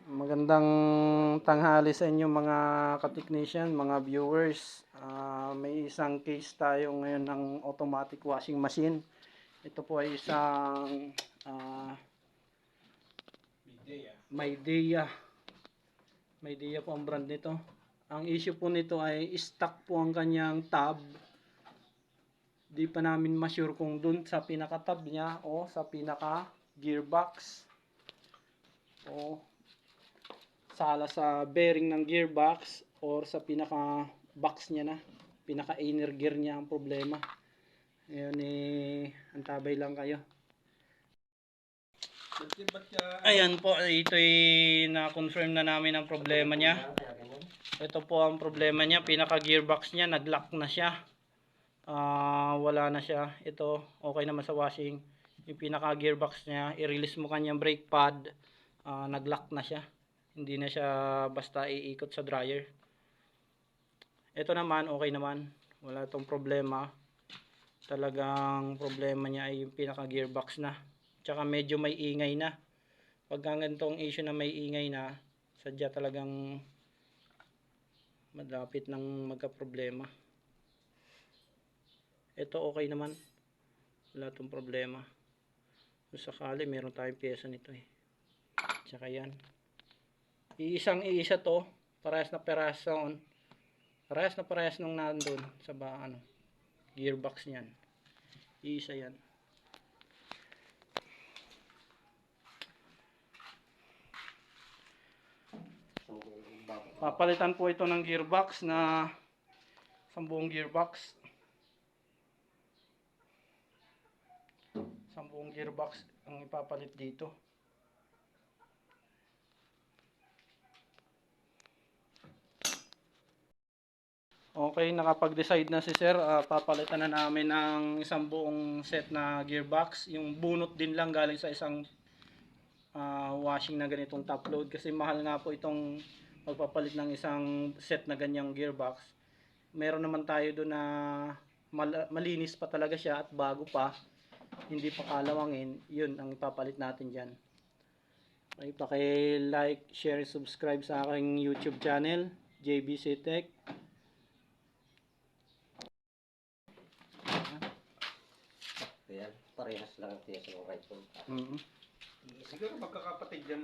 Magandang tanghali sa inyo mga ka-technician, mga viewers. May isang case tayo ngayon ng automatic washing machine. Ito po ay isang Midea. Midea po ang brand nito. Ang issue po nito ay stuck po ang kanyang tab. Di pa namin ma-sure kung dun sa pinaka-tab niya o sa pinaka-gearbox. O sala sa bearing ng gearbox or sa pinaka box niya na, pinaka inner gear niya ang problema. Ngayon antabay lang kayo. Ayan po, ito'y na-confirm na namin ang problema niya. Ito po ang problema niya, pinaka gearbox niya nag-lock na siya. Wala na siya. Ito okay naman sa washing. Yung pinaka gearbox niya, i-release mo kanyang brake pad, nag-lock na siya. Hindi na siya basta iikot sa dryer. Ito naman okay naman, wala tong problema. Talagang problema niya ay yung pinaka gearbox na, tsaka medyo may ingay na. Pag ganitong issue na may ingay na, sadya talagang malapit nang magka problema. Ito okay naman, wala tong problema. Kung sakali meron tayong pyesa nito tsaka yan, iisa to, parehas na parehas nung nandun sa gearbox niyan. Iisa yan. Papalitan po ito ng gearbox na sambuong gearbox. Sambuong gearbox ang ipapalit dito. Okay, nakapag-decide na si sir. Papalitan na namin ng isang buong set na gearbox. Yung bunot din lang galing sa isang washing na ganitong top load. Kasi mahal nga po itong magpapalit ng isang set na ganyang gearbox. Meron naman tayo doon na malinis pa talaga siya at bago pa. Hindi pa kalawangin. Yun ang ipapalit natin dyan. Okay, paki-like, share, subscribe sa aking YouTube channel, JBC Tech. Ayan, parehas lang ang tiyan sa right phone. Siguro magkakapatid yan.